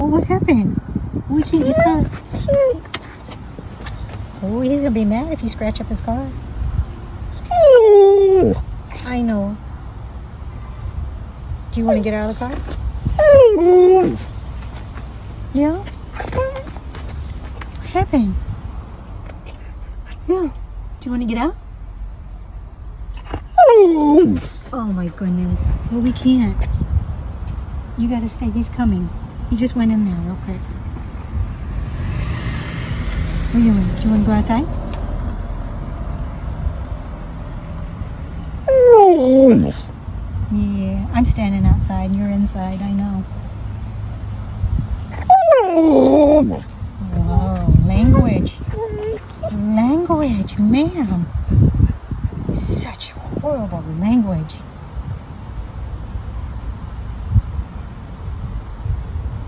Oh, what happened? We can't get out. Oh, he's gonna be mad if you scratch up his car. I know. Do you want to get out of the car? Yeah? What happened? Yeah. Do you want to get out? Oh my goodness. Well, we can't. You gotta stay. He's coming. He just went in there real quick. What are you doing? Do you want to go outside? Yeah, I'm standing outside and you're inside. I know. Whoa, language. Language, ma'am. Such horrible language.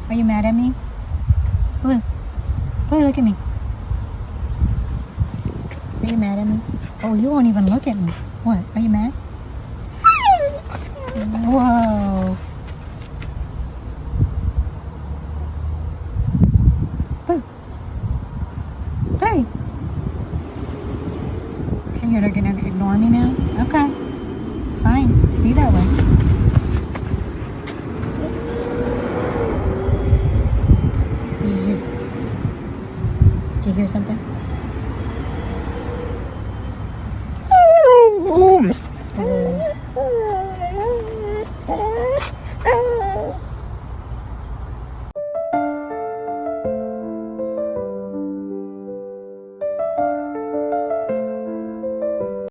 Are you mad at me? Blue. Blue, look at me. Are you mad at me? Oh, you won't even look at me. What? Are you mad? Whoa. Blue. Blue. Okay, you're gonna ignore me now? Okay. Fine. Be that way. Did you hear something? Oh.